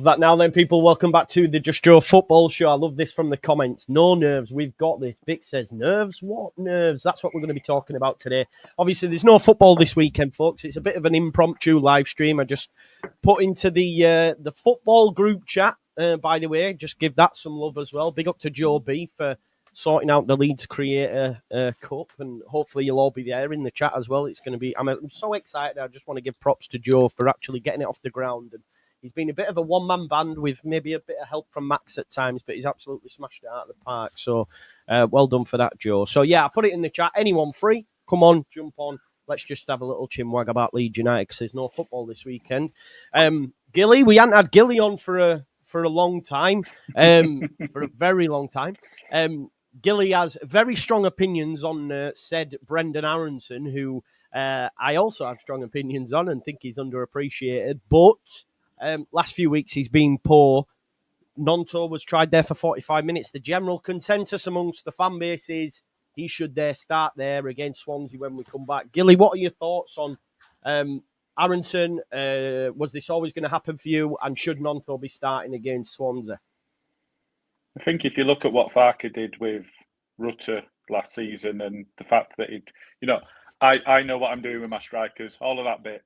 That now then, people, welcome back to the Just Joe Football Show. I love this from the comments. No nerves, we've got this. Vic says, nerves? What nerves? That's what we're going to be talking about today. Obviously, there's no football this weekend, folks. It's a bit of an impromptu live stream. I just put into the football group chat, by the way. Just give that some love as well. Big up to Joe B for sorting out the Leeds Creator Cup, and hopefully you'll all be there in the chat as well. It's going to be, I'm so excited. I just want to give props to Joe for actually getting it off the ground. And he's been a bit of a one-man band with maybe a bit of help from Max at times, but he's absolutely smashed it out of the park. So well done for that, Joe. So yeah, I put it in the chat. Anyone free? Come on, jump on. Let's just have a little chinwag about Leeds United because there's no football this weekend. Gilly, we hadn't had Gilly on for a long time, for a very long time. Gilly has very strong opinions on said Brendan Aaronson, who I also have strong opinions on and think he's underappreciated, but last few weeks he's been poor. Gnonto was tried there for 45 minutes. The general consensus amongst the fan base is he should start there against Swansea when we come back. Gilly, what are your thoughts on Aaronson? Was this always going to happen for you? And should Gnonto be starting against Swansea? I think if you look at what Farke did with Rutter last season and the fact that I know what I'm doing with my strikers, all of that bit.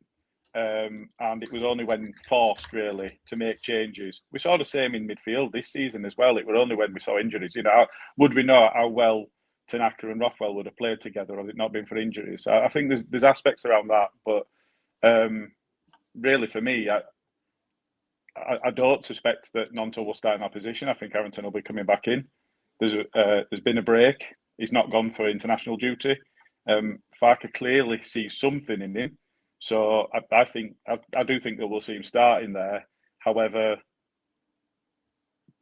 And it was only when forced, really, to make changes. We saw the same in midfield this season as well. It was only when we saw injuries. Would we know how well Tanaka and Rothwell would have played together had it not been for injuries? So I think there's aspects around that. But really, for me, I don't suspect that Gnonto will start in that position. I think Aaronson will be coming back in. There's been a break. He's not gone for international duty. Farke clearly sees something in him. So I do think that we'll see him starting there. However,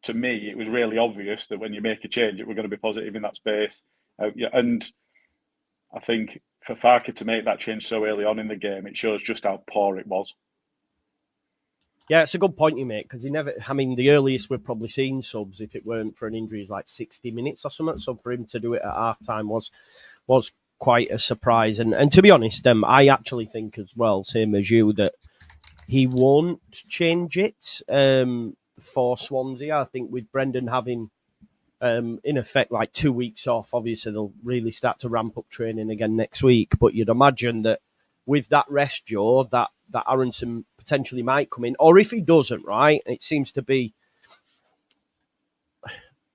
to me, it was really obvious that when you make a change, it was going to be positive in that space. And I think for Farke to make that change so early on in the game, it shows just how poor it was. Yeah, it's a good point you make, because the earliest we've probably seen subs, if it weren't for an injury, is like 60 minutes or something. So for him to do it at half-time was quite a surprise. And to be honest, I actually think as well, same as you, that he won't change it for Swansea. I think with Brendan having, in effect, like 2 weeks off, obviously they'll really start to ramp up training again next week. But you'd imagine that with that rest, Joe, that Aaronson potentially might come in. Or if he doesn't, right, it seems to be,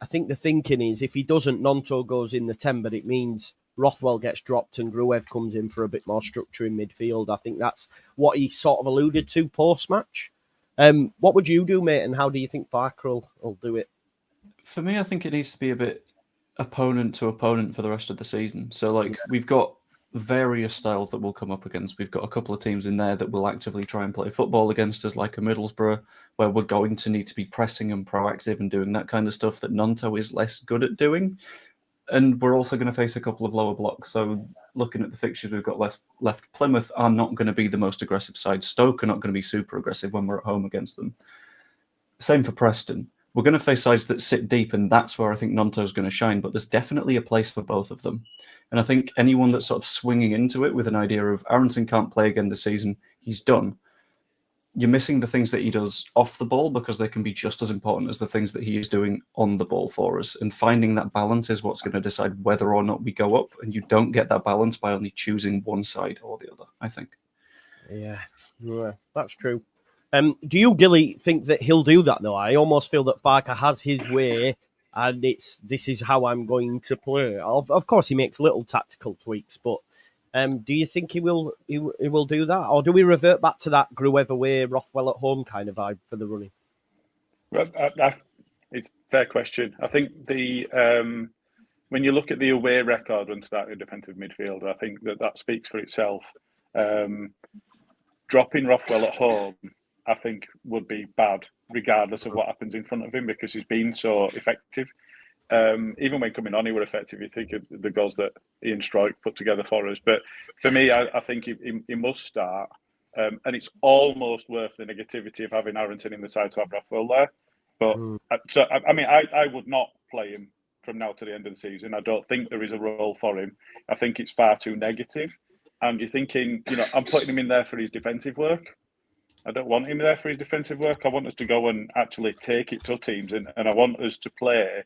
I think the thinking is if he doesn't, Gnonto goes in the 10, but it means Rothwell gets dropped and Gruev comes in for a bit more structure in midfield. I think that's what he sort of alluded to post-match. What would you do, mate, and how do you think Farke will do it? For me, I think it needs to be a bit opponent to opponent for the rest of the season. So, we've got various styles that we'll come up against. We've got a couple of teams in there that will actively try and play football against us, like a Middlesbrough, where we're going to need to be pressing and proactive and doing that kind of stuff that Gnonto is less good at doing. And we're also going to face a couple of lower blocks. So looking at the fixtures we've got left, Plymouth are not going to be the most aggressive side. Stoke are not going to be super aggressive when we're at home against them. Same for Preston. We're going to face sides that sit deep, and that's where I think Gnonto's going to shine. But there's definitely a place for both of them. And I think anyone that's sort of swinging into it with an idea of Aaronson can't play again this season, he's done. You're missing the things that he does off the ball because they can be just as important as the things that he is doing on the ball for us. And finding that balance is what's going to decide whether or not we go up. And you don't get that balance by only choosing one side or the other, I think. Yeah, that's true. Do you, Gilly, think that he'll do that, though? I almost feel that Farke has his way, and this is how I'm going to play. Of course, he makes little tactical tweaks, but do you think he will do that? Or do we revert back to that Gruev away, Rothwell at home kind of vibe for the running? It's a fair question. I think when you look at the away record when starting defensive midfielder, I think that speaks for itself. Dropping Rothwell at home, I think, would be bad, regardless of what happens in front of him, because he's been so effective. Even when coming on, he were effective. You think of the goals that Ian Stroik put together for us. But for me, I think he must start. And it's almost worth the negativity of having Aaronson in the side to have Rothwell there. But I would not play him from now to the end of the season. I don't think there is a role for him. I think it's far too negative. And you're thinking, I'm putting him in there for his defensive work. I don't want him there for his defensive work. I want us to go and actually take it to teams, and I want us to play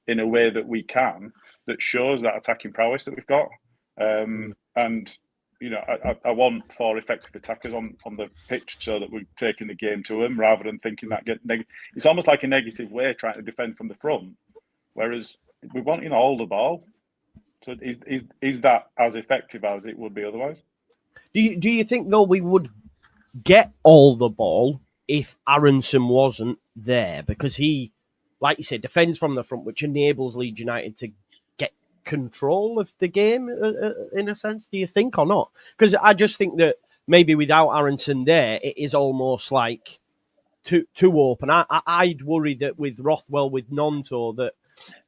in a way that we can, that shows that attacking prowess that we've got. And I want 4 effective attackers on the pitch so that we're taking the game to them rather than thinking that it's almost like a negative way trying to defend from the front, whereas we want to hold the ball. So is that as effective as it would be otherwise? Do you think though we would get all the ball if Aaronson wasn't there, because he, like you said, defends from the front, which enables Leeds United to get control of the game in a sense? Do you think, or not? Because I just think that maybe without Aaronson there, it is almost like too open. I'd worry that with Rothwell, with Gnonto, that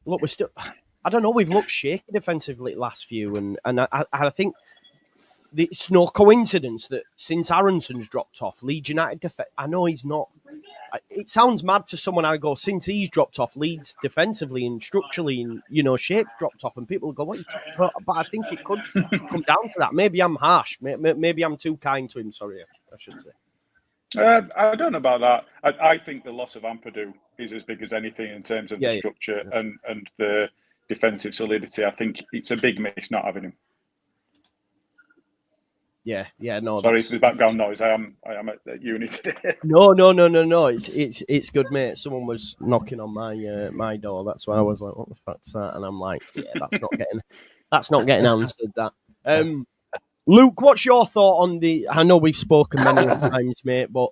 look, we're still. I don't know. We've looked shaky defensively last few, and I think it's no coincidence that since Aaronson's dropped off, Leeds United I know he's not. It sounds mad to someone. I go, since he's dropped off, Leeds defensively and structurally and shape's dropped off, and people go, "What?" But I think it could come down to that. Maybe I'm harsh. Maybe I'm too kind to him. Sorry, I should say. I don't know about that. I think the loss of Ampadu is as big as anything in terms of the structure and the defensive solidity. I think it's a big miss not having him. Yeah, no. Sorry for the background noise. I am at uni today. No. It's good, mate. Someone was knocking on my door. That's why I was like, "What the fuck's that?" And I'm like, "Yeah, that's not getting answered." That. Luke, what's your thought on the? I know we've spoken many times, mate, but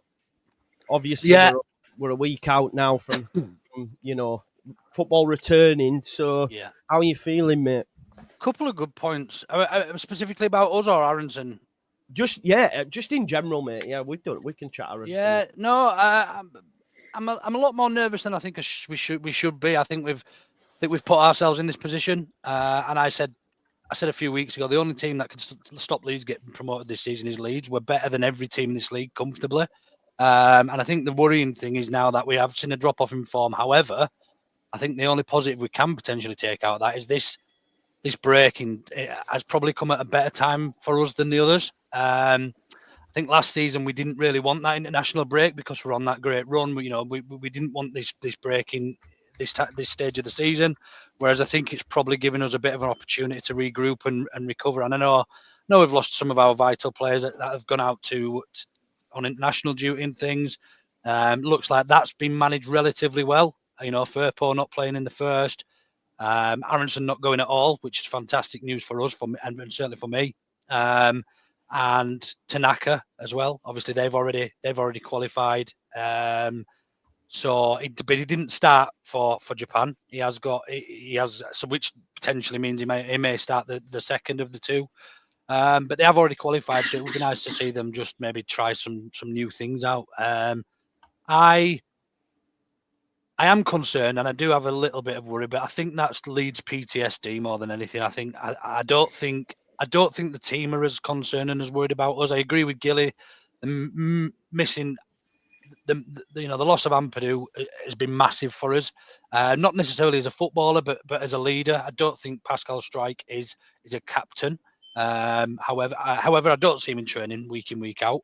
obviously we're a week out now from football returning. So how are you feeling, mate? Couple of good points. Specifically about us or Aaronson? Just in general, mate. Yeah, we can chat Aaronson. Yeah, no, I'm a lot more nervous than I think we should be. I think we've put ourselves in this position. And I said a few weeks ago, the only team that can stop Leeds getting promoted this season is Leeds. We're better than every team in this league comfortably. And I think the worrying thing is now that we have seen a drop-off in form. However, I think the only positive we can potentially take out of that is this break has probably come at a better time for us than the others. I think last season we didn't really want that international break because we're on that great run. We didn't want this break in this stage of the season, whereas I think it's probably given us a bit of an opportunity to regroup and recover. And I know we've lost some of our vital players that have gone out on international duty and things. Looks like that's been managed relatively well. Firpo not playing in the first. Aaronson not going at all, which is fantastic news for us, and certainly for me. And Tanaka as well. Obviously, they've already qualified. But he didn't start for Japan. He has so which potentially means he may start the second of the two. But they have already qualified, so it would be nice to see them just maybe try some new things out. I am concerned, and I do have a little bit of worry, but I think that's Leeds PTSD more than anything. I think I don't think the team are as concerned and as worried about us. I agree with Gilly. Missing the loss of Ampadu has been massive for us. Not necessarily as a footballer, but as a leader. I don't think Pascal Strike is a captain. However, I don't see him in training week in, week out.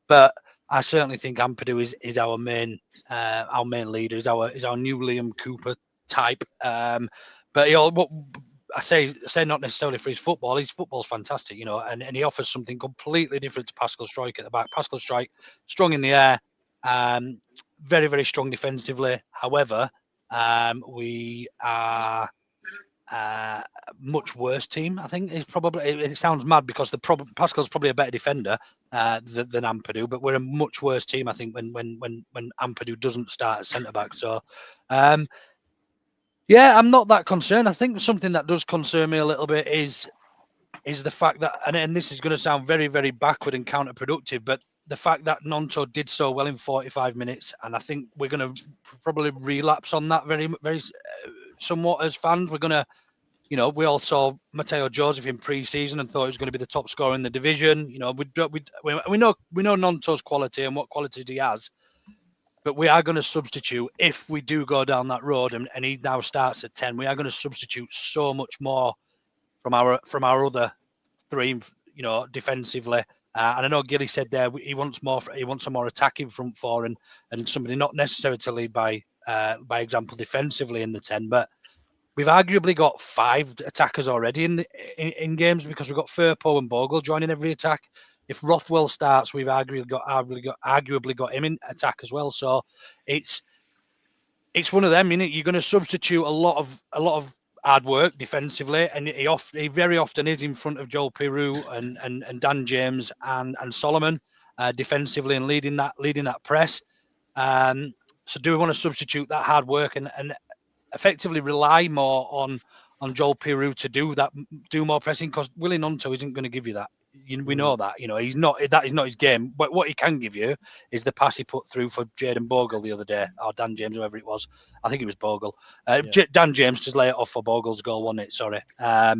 But I certainly think Ampadu is our main leader, is our new Liam Cooper type. But what I say not necessarily for his football. His football's fantastic, and he offers something completely different to Pascal Strike at the back. Pascal Strike, strong in the air, very, very strong defensively. However, we are a much worse team. I think it sounds mad because Pascal's probably a better defender than Ampadu, but we're a much worse team, I think, when Ampadu doesn't start at centre back. So I'm not that concerned. I think something that does concern me a little bit is the fact that, and this is going to sound very, very backward and counterproductive, but the fact that Gnonto did so well in 45 minutes, and I think we're going to probably relapse on that very, very somewhat as fans. We're going to, we all saw Mateo Joseph in pre-season and thought he was going to be the top scorer in the division. We know Gnonto's quality and what qualities he has, but we are going to substitute if we do go down that road, and he now starts at 10. We are going to substitute so much more from our other three, defensively. And I know Gilly said there he wants a more attacking front four and somebody not necessarily to lead by example defensively in the 10. But we've arguably got 5 attackers already in games because we've got Firpo and Bogle joining every attack. If Rothwell starts, we've arguably got him in attack as well. So it's one of them. You're going to substitute a lot of hard work defensively, and he very often is in front of Joel Piroux and Dan James and Solomon defensively and leading that press. So do we want to substitute that hard work and effectively rely more on Joel Piroux to do more pressing? Because Willie Gnonto isn't going to give you that. We know that. He's not. That is not his game. But what he can give you is the pass he put through for Jaden Bogle the other day, or Dan James, whoever it was. I think it was Bogle. Dan James to lay it off for Bogle's goal, wasn't it? Sorry. But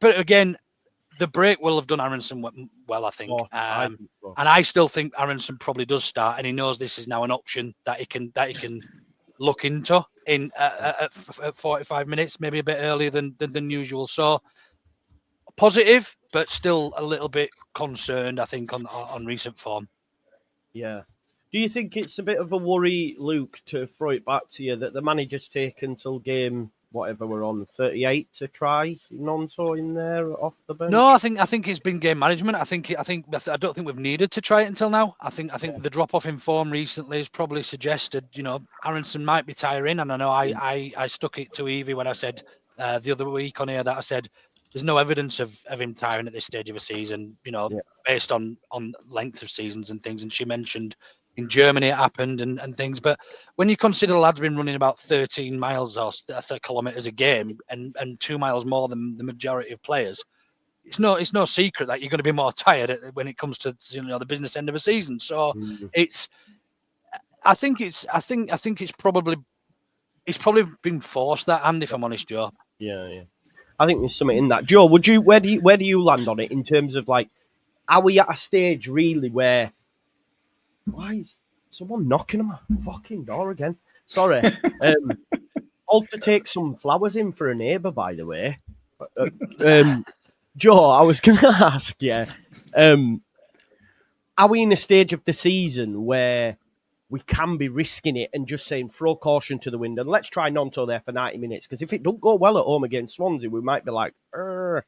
again, the break will have done Aaronson well, I think. And I still think Aaronson probably does start, and he knows this is now an option that he can look into at 45 minutes, maybe a bit earlier than usual. So positive, but still a little bit concerned, I think, on recent form. Yeah. Do you think it's a bit of a worry, Luke, to throw it back to you, that the manager's taken till game whatever we're on 38 to try Gnonto in there off the bench? No, I think it's been game management. I don't think we've needed to try it until now. I think the drop off in form recently has probably suggested, Aaronson might be tiring. And I know I stuck it to Evie when I said the other week on here that I said there's no evidence of him tiring at this stage of a season, based on length of seasons and things. And she mentioned in Germany it happened and things. But when you consider the lad's been running about 13 miles or 30 kilometres a game and 2 miles more than the majority of players, it's no secret that you're going to be more tired when it comes to the business end of a season. So I think it's probably been forced, that hand, if I'm honest, Joe. Yeah. I think there's something in that. Joe, where do you land on it in terms of, like, are we at a stage really where, why is someone knocking on my fucking door again? Sorry. I'll to take some flowers in for a neighbour, by the way. Joe, I was going to ask you, are we in a stage of the season where we can be risking it and just saying throw caution to the wind and let's try Gnonto there for 90 minutes? Because if it don't go well at home against Swansea, we might be like, I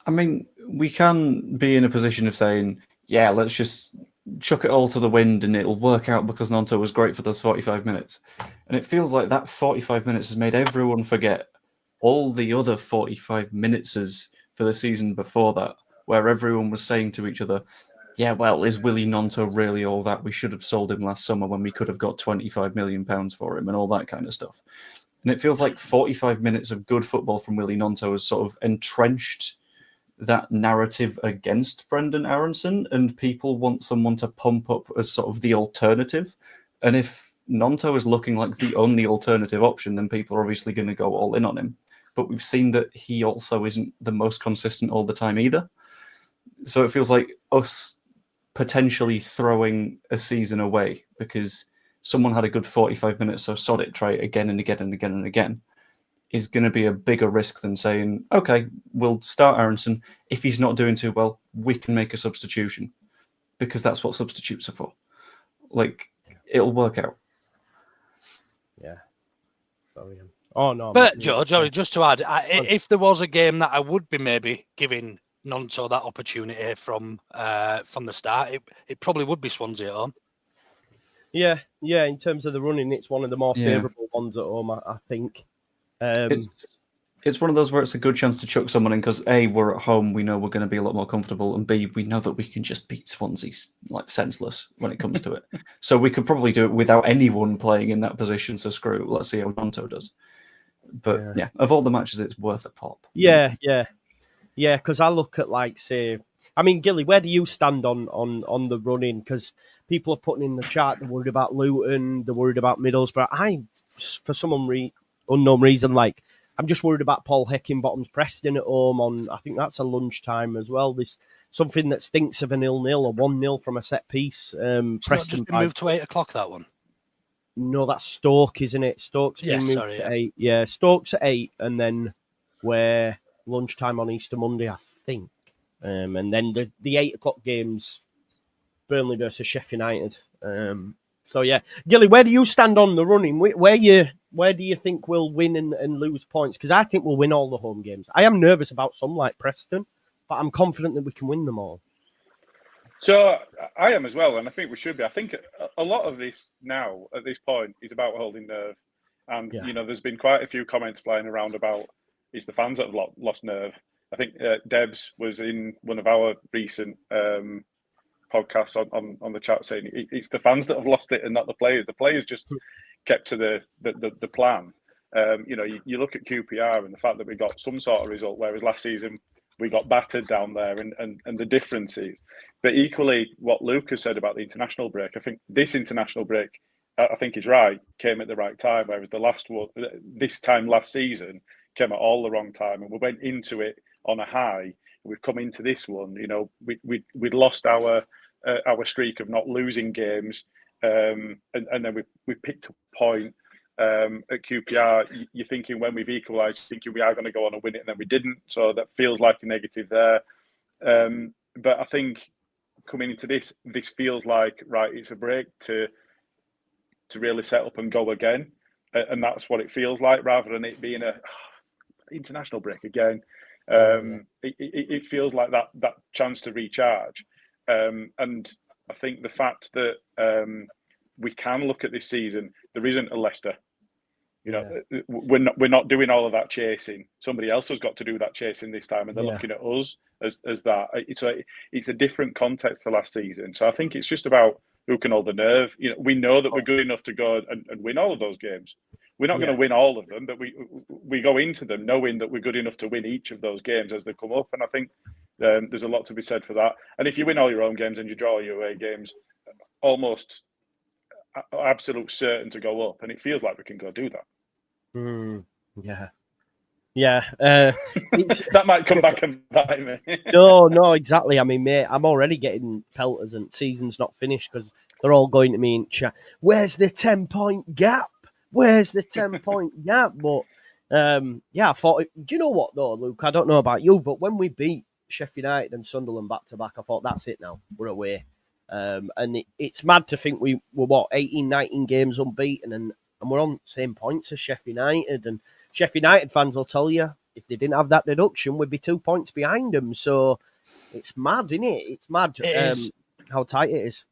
mean, we can be in a position of saying, yeah, let's just chuck it all to the wind and it'll work out because Gnonto was great for those 45 minutes. And it feels like that 45 minutes has made everyone forget all the other 45 minutes for the season before that, where everyone was saying to each other, yeah, well, is Willie Gnonto really all that? We should have sold him last summer when we could have got £25 million for him and all that kind of stuff. And it feels like 45 minutes of good football from Willie Gnonto has sort of entrenched that narrative against Brendan Aaronson, and people want someone to pump up as sort of the alternative. And if Gnonto is looking like the only alternative option, then people are obviously going to go all in on him. But we've seen that he also isn't the most consistent all the time either. So it feels like us potentially throwing a season away because someone had a good 45 minutes, so sod it, try it again and again and again and again, is going to be a bigger risk than saying, okay, we'll start Aaronson. If he's not doing too well, we can make a substitution, because that's what substitutes are for. Like, it'll work out. Yeah. Brilliant. Oh, no. But, Joe, just to add, if there was a game that I would be maybe giving Gnonto that opportunity from the start, it probably would be Swansea at home. Yeah. In terms of the running, it's one of the more favourable ones at home, I think. It's one of those where it's a good chance to chuck someone in because A, we're at home, we know we're going to be a lot more comfortable, and B, we know that we can just beat Swansea like senseless when it comes to it. So we could probably do it without anyone playing in that position. So screw it. Let's see how Gnonto does. But yeah, of all the matches, it's worth a pop. Yeah. Because I look at, like, say, I mean, Gilly, where do you stand on the running? Because people are putting in the chat, they're worried about Luton, they're worried about Middlesbrough. For some unknown reason, like, I'm just worried about Paul Heckingbottom's Preston at home on, I think that's a lunchtime as well. There's something that stinks of a 0-0 or 1-0 from a set piece. Preston just been moved to 8 o'clock, that one? No, that's Stoke, isn't it? Stoke's been moved to 8. Yeah, Stoke's at 8, and then we're lunchtime on Easter Monday, I think. And then the 8 o'clock games, Burnley versus Sheffield United. So yeah, Gilly, where do you stand on the running? Where do you think we'll win and lose points? Because I think we'll win all the home games. I am nervous about some like Preston, but I'm confident that we can win them all. So I am as well, and I think we should be. I think a lot of this now, at this point, is about holding nerve. And, there's been quite a few comments flying around about it's the fans that have lost nerve. I think Debs was in one of our recent podcasts on the chat saying it's the fans that have lost it and not the players. The players just kept to the plan. You look at QPR and the fact that we got some sort of result, whereas last season we got battered down there, and the differences. But equally, what Lucas said about the international break, I think this international break, I think is right, came at the right time, whereas the last one, this time last season, came at all the wrong time, and we went into it on a high. We've come into this one, we'd lost our streak of not losing games, and then we picked a point at QPR. You're thinking when we've equalised, thinking we are going to go on and win it, and then we didn't. So that feels like a negative there. But I think coming into this feels like, right, it's a break to really set up and go again, and that's what it feels like, rather than it being a international break again. It feels like that chance to recharge, and I think the fact that we can look at this season, there isn't a Leicester. We're not doing all of that chasing. Somebody else has got to do that chasing this time, and they're looking at us as that. It's a different context to last season. So I think it's just about who can hold the nerve. We know that we're good enough to go and win all of those games. We're not going to win all of them, but we go into them knowing that we're good enough to win each of those games as they come up. And I think there's a lot to be said for that. And if you win all your own games and you draw your away games, almost absolute certain to go up. And it feels like we can go do that. Yeah. That might come back and bite me. No, exactly. I mean, mate, I'm already getting pelters and season's not finished because they're all going to me in chat. Where's the 10-point gap? Where's the 10-point gap? But I thought, do you know what though, Luke? I don't know about you, but when we beat Sheffield United and Sunderland back to back, I thought that's it now. We're away. And it's mad to think we were 18, 19 games unbeaten and we're on the same points as Sheffield United. And Sheffield United fans will tell you if they didn't have that deduction, we'd be 2 points behind them. So it's mad, isn't it? It's mad how tight it is.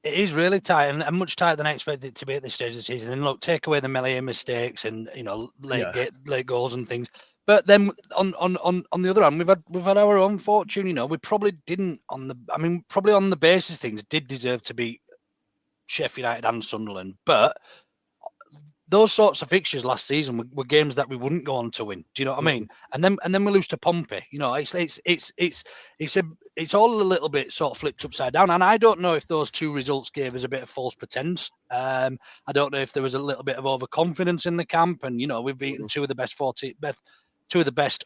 It is really tight and much tighter than I expected it to be at this stage of the season. And look, take away the Melia mistakes and late goals and things. But then on the other hand, we've had our own fortune. We probably didn't probably on the basis things did deserve to beat Sheffield United and Sunderland, but those sorts of fixtures last season were games that we wouldn't go on to win. Do you know what I mean? And then we lose to Pompey. It's all a little bit sort of flipped upside down. And I don't know if those two results gave us a bit of false pretense. I don't know if there was a little bit of overconfidence in the camp. And we've beaten two of the best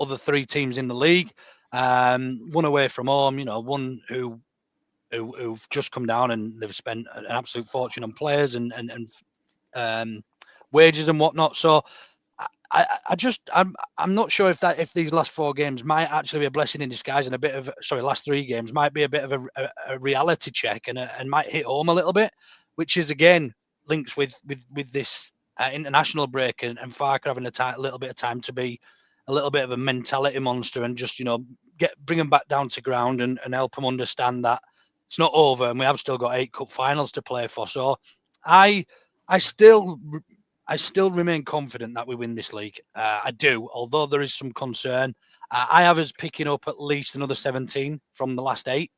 other three teams in the league. One away from home. One who've just come down and they've spent an absolute fortune on players and wages and whatnot. So I'm not sure if these last four games might actually be a blessing in disguise and last three games might be a bit of a reality check and might hit home a little bit, which is again links with this international break and Farker having a little bit of time to be a little bit of a mentality monster and just bring them back down to ground and help them understand that it's not over and we have still got 8 cup finals to play for. So I still remain confident that we win this league. I do, although there is some concern. I have us picking up at least another 17 from the last 8,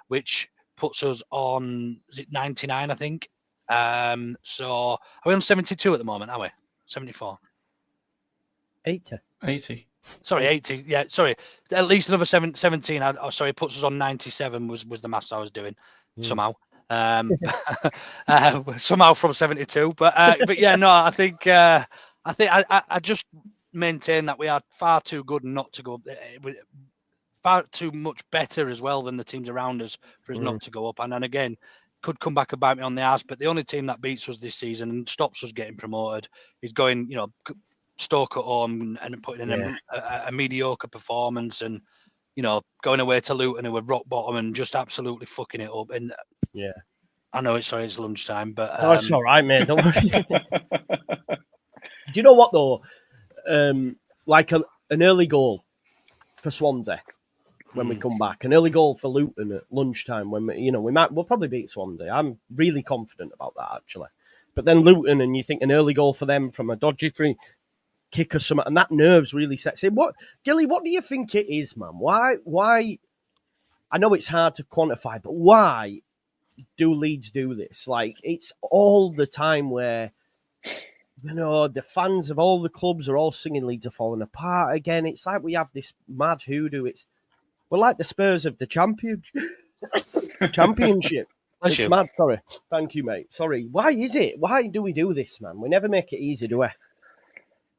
which puts us on, is it 99, I think? So are we on 72 at the moment, are we? 74? 80. Sorry, 80. Yeah, sorry. At least another 17. It puts us on 97 was the maths I was doing somehow. Somehow from 72, but yeah, no, I think I just maintain that we are far too good not to go, far too much better as well than the teams around us for us not to go up. And then again, could come back and bite me on the ass. But the only team that beats us this season and stops us getting promoted is going, Stoke at home and putting in a mediocre performance and going away to Luton, who were rock bottom and just absolutely fucking it up. And yeah, I know it's lunchtime, but it's all right, mate. Don't worry. Do you know what though? Like an early goal for Swansea when we come back, an early goal for Luton at lunchtime when we'll probably beat Swansea. I'm really confident about that actually. But then Luton, and you think an early goal for them from a dodgy free kick or something, and that nerves really sets in. Gilly, what do you think it is, man? Why? I know it's hard to quantify, but why do Leeds do this? Like, it's all the time where, the fans of all the clubs are all singing Leeds are falling apart again. It's like we have this mad hoodoo. We're like the Spurs of the championship. It's mad. Sorry. Thank you, mate. Sorry. Why is it? Why do we do this, man? We never make it easy, do we?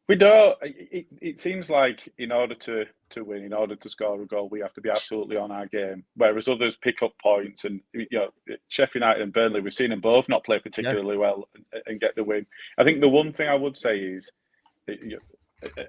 We don't. It seems like in order to win, in order to score a goal, we have to be absolutely on our game. Whereas others pick up points, and Sheffield United and Burnley, we've seen them both not play particularly well and get the win. I think the one thing I would say is,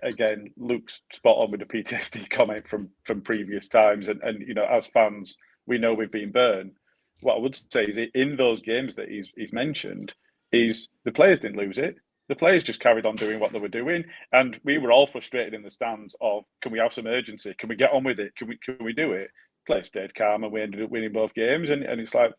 again, Luke's spot on with the PTSD comment from previous times, and as fans, we know we've been burned. What I would say is, in those games that he's mentioned, is the players didn't lose it. The players just carried on doing what they were doing, and we were all frustrated in the stands of, can we have some urgency? Can we get on with it? Can we do it? Players stayed calm, and we ended up winning both games. And it's like,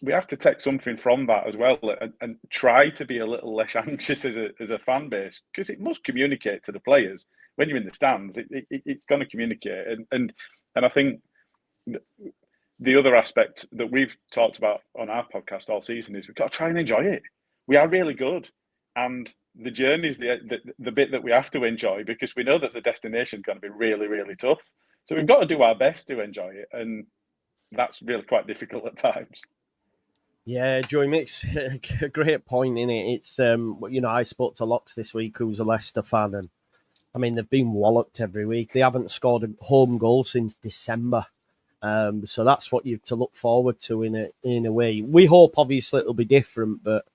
we have to take something from that as well, and try to be a little less anxious as a fan base, because it must communicate to the players. When you're in the stands, it's going to communicate, and I think the other aspect that we've talked about on our podcast all season is we've got to try and enjoy it. We are really good. And the journey is the bit that we have to enjoy, because we know that the destination is going to be really, really tough. So we've got to do our best to enjoy it. And that's really quite difficult at times. Yeah, Joey makes a great point in it. It's, I spoke to Locks this week, who's a Leicester fan. And I mean, they've been walloped every week. They haven't scored a home goal since December. So that's what you've to look forward to in a way. We hope, obviously, it'll be different, but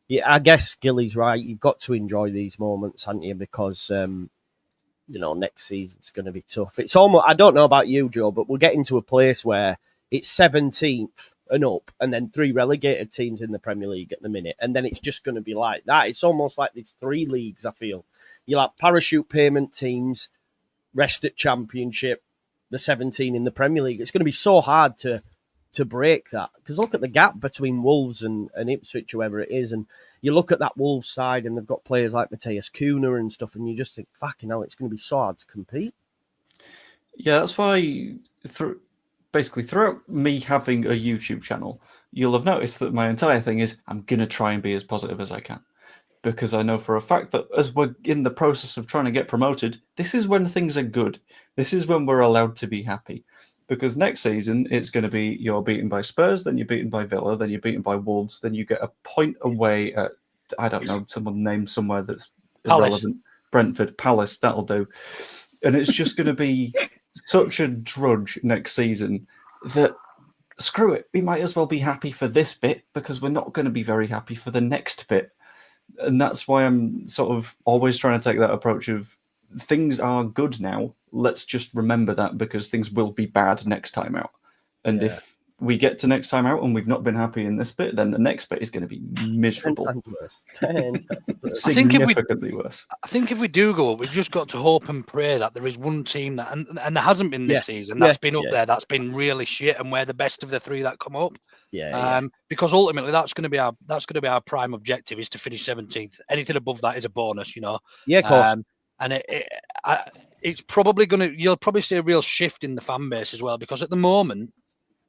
yeah, I guess Gilly's right. You've got to enjoy these moments, haven't you? Because, next season's going to be tough. It's almost, I don't know about you, Joe, but we're getting to a place where it's 17th and up, and then 3 relegated teams in the Premier League at the minute. And then it's just going to be like that. It's almost like there's 3 leagues, I feel. You'll have parachute payment teams, rest at Championship, the 17 in the Premier League. It's going to be so hard to break that, because look at the gap between Wolves and Ipswich, whoever it is, and you look at that Wolves side and they've got players like Matthias Cunha and stuff, and you just think, fucking hell, it's going to be so hard to compete. Yeah, that's why throughout me having a YouTube channel, you'll have noticed that my entire thing is I'm going to try and be as positive as I can, because I know for a fact that as we're in the process of trying to get promoted, this is when things are good. This is when we're allowed to be happy. Because next season, it's going to be you're beaten by Spurs, then you're beaten by Villa, then you're beaten by Wolves, then you get a point away at, I don't know, someone named somewhere that's irrelevant. Brentford, Palace, that'll do. And it's just going to be such a drudge next season that, screw it, we might as well be happy for this bit, because we're not going to be very happy for the next bit. And that's why I'm sort of always trying to take that approach of, things are good now. Let's just remember that, because things will be bad next time out. And if we get to next time out and we've not been happy in this bit, then the next bit is going to be miserable. Significantly worse. I think if we do go up, we've just got to hope and pray that there is one team that, and there hasn't been this season, that's been up there, that's been really shit, and we're the best of the 3 that come up. Because ultimately that's going to be our prime objective, is to finish 17th. Anything above that is a bonus, Yeah, of course. And it's probably you'll probably see a real shift in the fan base as well, because at the moment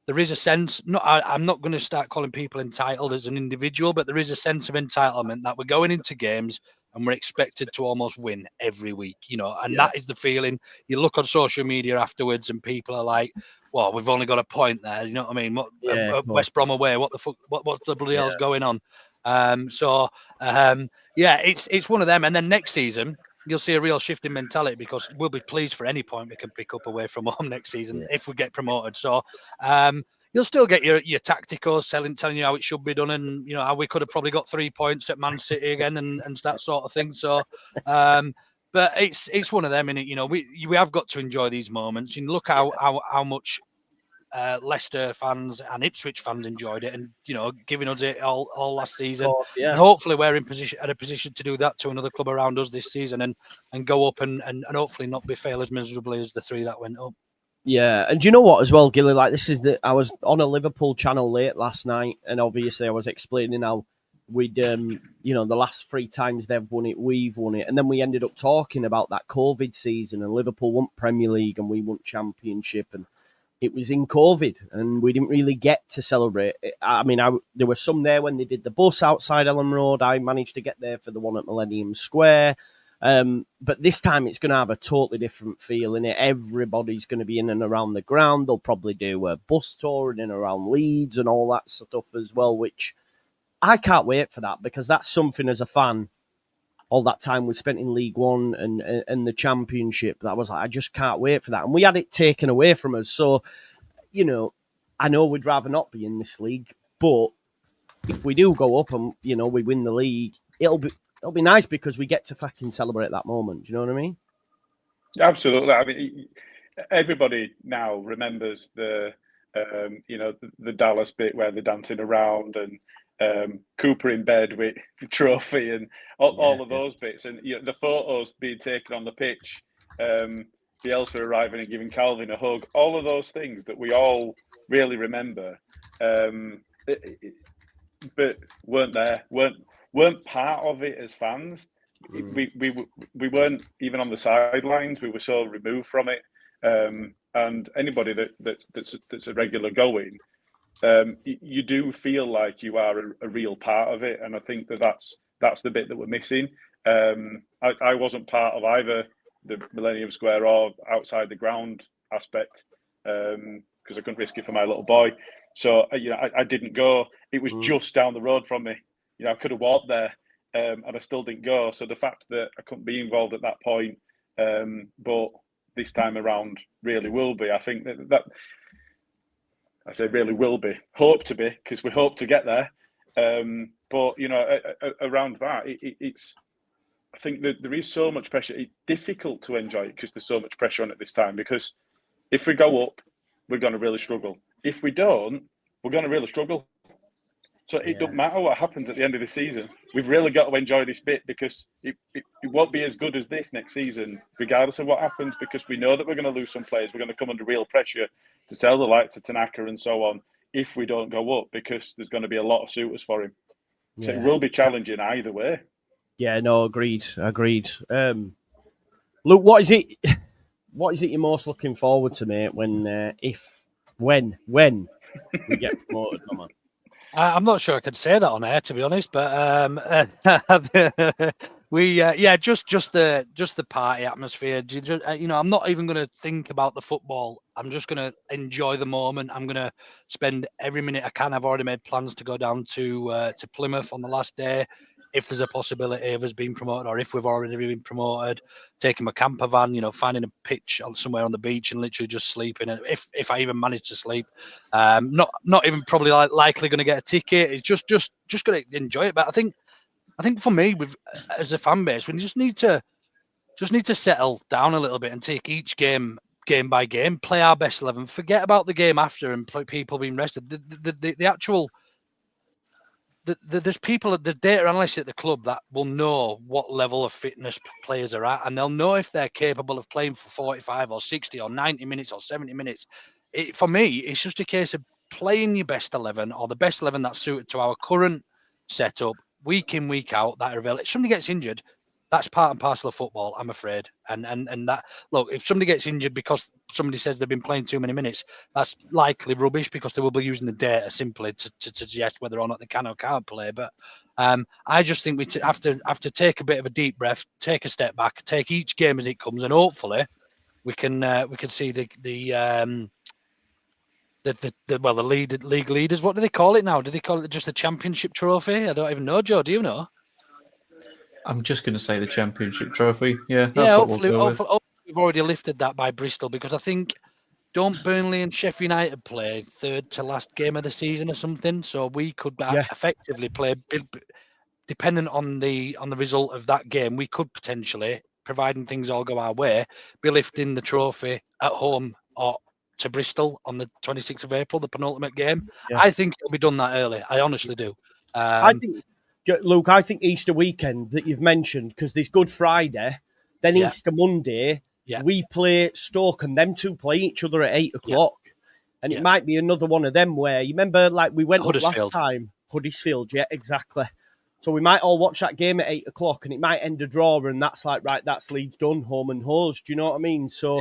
there is a sense, I'm not going to start calling people entitled as an individual, but there is a sense of entitlement that we're going into games and we're expected to almost win every week, and that is the feeling. You look on social media afterwards and people are like, well, we've only got a point there, you know what I mean? West Brom away, what the fuck, what's the bloody hell's going on? It's one of them. And then next season, you'll see a real shift in mentality, because we'll be pleased for any point we can pick up away from home next season if we get promoted. So you'll still get your tacticals telling you how it should be done, and how we could have probably got 3 points at Man City again and that sort of thing. So But it's one of them, innit? You know, we have got to enjoy these moments. And look how much Leicester fans and Ipswich fans enjoyed it, and you know, giving us it all last season. Yeah. And hopefully we're in a position to do that to another club around us this season, and go up and hopefully not be fail as miserably as the 3 that went up. Yeah, and do you know what as well, Gilly? Like, I was on a Liverpool channel late last night, and obviously I was explaining how we'd, the last 3 times they've won it, we've won it, and then we ended up talking about that COVID season, and Liverpool won Premier League, and we won Championship, and it was in COVID, and we didn't really get to celebrate. I mean, there were some there when they did the bus outside Ellen Road. I managed to get there for the one at Millennium Square. But this time it's going to have a totally different feel in it. Everybody's going to be in and around the ground. They'll probably do a bus tour in and around Leeds and all that stuff as well, which I can't wait for that, because that's something as a fan, all that time we spent in League One and the Championship, that was like, I just can't wait for that. And we had it taken away from us. So, you know, I know we'd rather not be in this league, but if we do go up and, you know, we win the league, it'll be nice because we get to fucking celebrate that moment. Do you know what I mean? Absolutely. I mean, everybody now remembers the Dallas bit where they're dancing around and Cooper in bed with the trophy and all of those bits, and the photos being taken on the pitch, Bielsa arriving and giving Calvin a hug, all of those things that we all really remember, but weren't there, weren't part of it as fans. We weren't even on the sidelines. We were so removed from it, and anybody that's a regular going, you do feel like you are a real part of it, and I think that's the bit that we're missing. I wasn't part of either the Millennium Square or outside the ground aspect because I couldn't risk it for my little boy. So I didn't go. It was just down the road from me. I could have walked there, and I still didn't go. So the fact that I couldn't be involved at that point, but this time around really will be. I think that I say really will be. Hope to be, because we hope to get there. But around that, it's. I think that there is so much pressure. It's difficult to enjoy it because there's so much pressure on it this time. Because if we go up, we're going to really struggle. If we don't, we're going to really struggle. So it doesn't matter what happens at the end of the season. We've really got to enjoy this bit because it won't be as good as this next season, regardless of what happens, because we know that we're going to lose some players. We're going to come under real pressure to sell the likes of Tanaka and so on if we don't go up, because there's going to be a lot of suitors for him. So it will be challenging either way. Yeah, no, agreed. Luke, what is it you're most looking forward to, mate, when we get promoted? Come on. I'm not sure I could say that on air, to be honest, but just the party atmosphere. I'm not even going to think about the football. I'm just going to enjoy the moment. I'm going to spend every minute I can. I've already made plans to go down to Plymouth on the last day, if there's a possibility of us being promoted, or if we've already been promoted, taking my camper van, finding a pitch somewhere on the beach and literally just sleeping. And if I even manage to sleep, not even probably likely going to get a ticket. It's just going to enjoy it. But I think for me, as a fan base, we just need to settle down a little bit and take each game by game, play our best 11, forget about the game after and people being rested. The actual. There's people, the data analysts at the club that will know what level of fitness players are at, and they'll know if they're capable of playing for 45 or 60 or 90 minutes or 70 minutes. For me, it's just a case of playing your best 11 or the best 11 that's suited to our current setup, week in, week out, that are available. If somebody gets injured, that's part and parcel of football, I'm afraid. And that, look, if somebody gets injured because somebody says they've been playing too many minutes, that's likely rubbish, because they will be using the data simply to suggest whether or not they can or can't play. But I just think we have to take a bit of a deep breath, take a step back, take each game as it comes, and hopefully we can see the league leaders. What do they call it now? Do they call it just the championship trophy? I don't even know, Joe. Do you know? I'm just going to say the championship trophy. Yeah, that's what hopefully, we'll go with. Hopefully we've already lifted that by Bristol, because I think, don't Burnley and Sheffield United play third to last game of the season or something? So we could effectively play, dependent on the result of that game, we could potentially providing things all go our way, be lifting the trophy at home or to Bristol on the 26th of April, the penultimate game. Yeah. I think it'll be done that early. I honestly do. I think, Luke, I think Easter weekend that you've mentioned, because there's Good Friday, then Easter Monday, we play Stoke and them two play each other at 8 o'clock. And it might be another one of them where, you remember, like we went up last time, Huddersfield, yeah, exactly. So we might all watch that game at 8 o'clock and it might end a draw, and that's like, right, that's Leeds done, home and hose. Do you know what I mean? So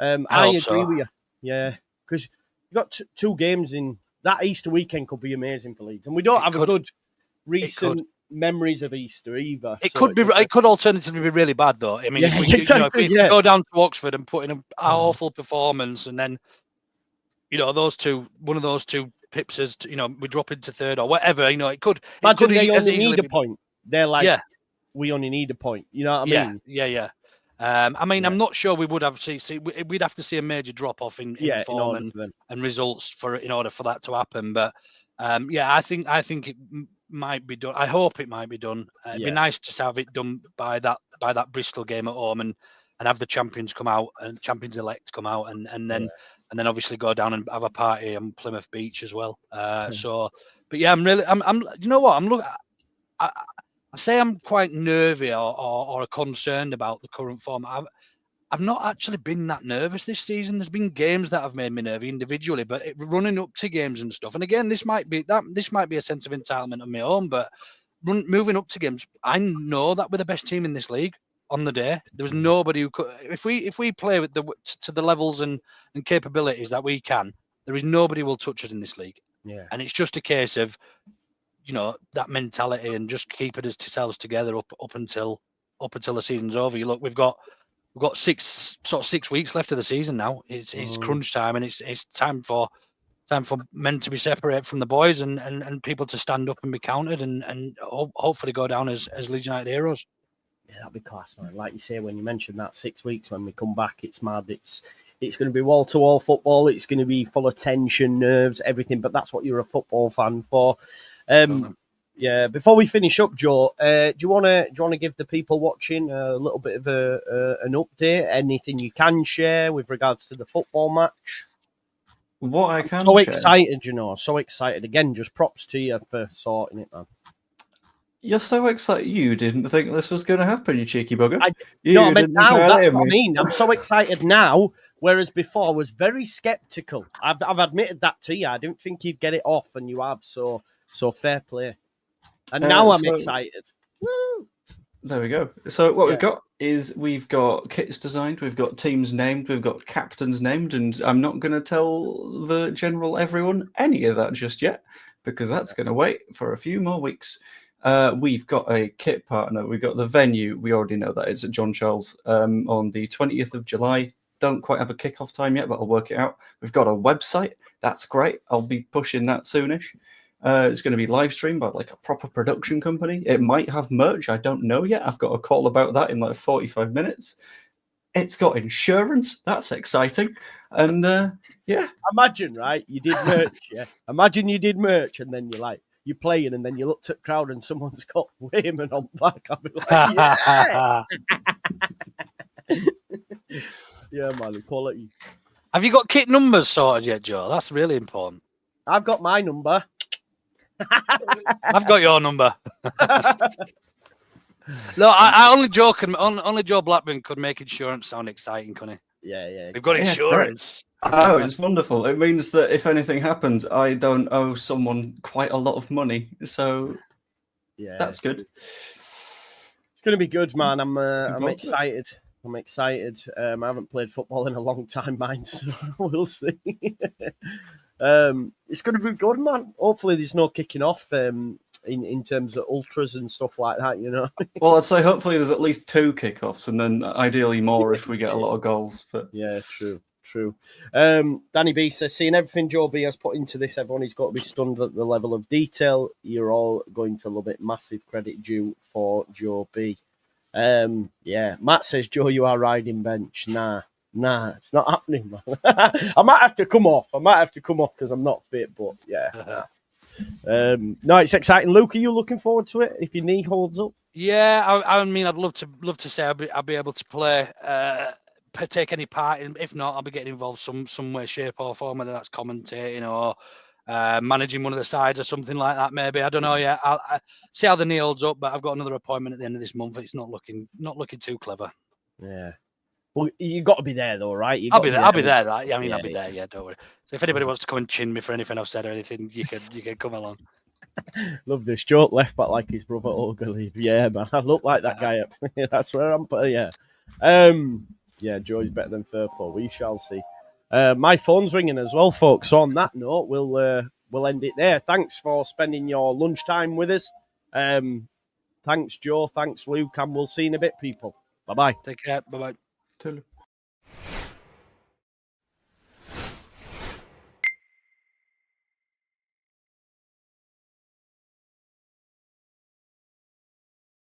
I agree with you. Yeah, because you've got two games in that Easter weekend could be amazing for Leeds. And we don't have a good recent memories of Easter either. It could alternatively be really bad, though. I mean, if we go down to Oxford and put in an awful performance and then, one of those two Pipsers, we drop into third or whatever, it could. Imagine they only need a point. They're like, we only need a point. You know what I mean? Yeah. I'm not sure we would have we'd have to see a major drop off in form and results in order for that to happen. But I think it might be done. I hope it might be done. It'd be nice to have it done by that Bristol game at home and have the champions come out and champions elect come out and then obviously go down and have a party on Plymouth Beach as well. I'm you know what, I'm looking. I say I'm quite nervy or concerned about the current form. I've not actually been that nervous this season. There's been games that have made me nervy individually, but running up to games and stuff. And again, this might be a sense of entitlement on my own, but moving up to games, I know that we're the best team in this league on the day. There was nobody who could. If we play with to the levels and capabilities that we can, there is nobody who will touch us in this league. Yeah, and it's just a case of that mentality and just keeping ourselves together up until the season's over. Look, we've got 6 weeks left of the season now. It's crunch time, and it's time for men to be separated from the boys and people to stand up and be counted and hopefully go down as Leeds United heroes. Yeah, that'd be class, man. Like you say, when you mentioned that 6 weeks when we come back, it's mad. It's going to be wall-to-wall football. It's going to be full of tension, nerves, everything. But that's what you're a football fan for. Yeah. Before we finish up, Joe, do you want to give the people watching a little bit of an update? Anything you can share with regards to the football match? What I can so share. Excited, so excited. Again, just props to you for sorting it, man. You're so excited. You didn't think this was going to happen, you cheeky bugger. Now. That's what I mean. I'm so excited now, whereas before I was very sceptical. I've admitted that to you. I didn't think you'd get it off, and you have. So fair play. And now I'm excited. Woo! There we go. So what we've got is we've got kits designed, we've got teams named, we've got captains named, and I'm not going to tell the general everyone any of that just yet, because that's going to wait for a few more weeks. We've got a kit partner. We've got the venue. We already know that it's at John Charles on the 20th of July. Don't quite have a kickoff time yet, but I'll work it out. We've got a website. That's great. I'll be pushing that soonish. It's going to be live streamed by like a proper production company. It might have merch. I don't know yet. I've got a call about that in like 45 minutes. It's got insurance. That's exciting. And imagine, right? You did merch. Yeah. Imagine you did merch, and then you're playing, and then you looked at the crowd, and someone's got Wayman on back. I'd be like, yeah. Yeah, man, quality. Have you got kit numbers sorted yet, Joe? That's really important. I've got my number. I've got your number. No, I only joke, and only Joe Blackburn could make insurance sound exciting, couldn't he? Yeah. We've got insurance. Oh, it's wonderful. It means that if anything happens, I don't owe someone quite a lot of money. So that's good. It's going to be good, man. I'm excited. I'm excited. I haven't played football in a long time, mind, so we'll see. It's going to be good, man. Hopefully there's no kicking off in terms of ultras and stuff like that, Well, I'd say hopefully there's at least 2 kickoffs, and then ideally more if we get a lot of goals. But yeah, true. Danny B says, seeing everything Joe B has put into this, everyone has got to be stunned at the level of detail. You're all going to love it. Massive credit due for Joe B. Matt says, Joe, you are riding bench. Nah, it's not happening, man. I might have to come off because I'm not fit, but yeah. No, it's exciting. Luke, are you looking forward to it if your knee holds up? Yeah, I mean, I'd love to say I'll be able to play, take any part in. If not, I'll be getting involved some way, shape, or form, whether that's commentating or managing one of the sides or something like that. Maybe, I don't know yet. I'll see how the knee holds up, but I've got another appointment at the end of this month. It's not looking too clever. Yeah. Well, you got to be there though, right? I'll be there. I'll be there. Right? I mean, Yeah, I'll be there. Yeah, don't worry. So if anybody wants to come and chin me for anything I've said or anything, you can come along. Love this. Joke left back like his brother Ogilvy. Yeah, man. I look like that guy. That's where I'm. Yeah. Yeah, Joe's better than Firpo. We shall see. My phone's ringing as well, folks. So on that note, we'll end it there. Thanks for spending your lunchtime with us. Thanks, Joe. Thanks, Luke. And we'll see you in a bit, people. Bye-bye. Take care. Bye-bye. Totally.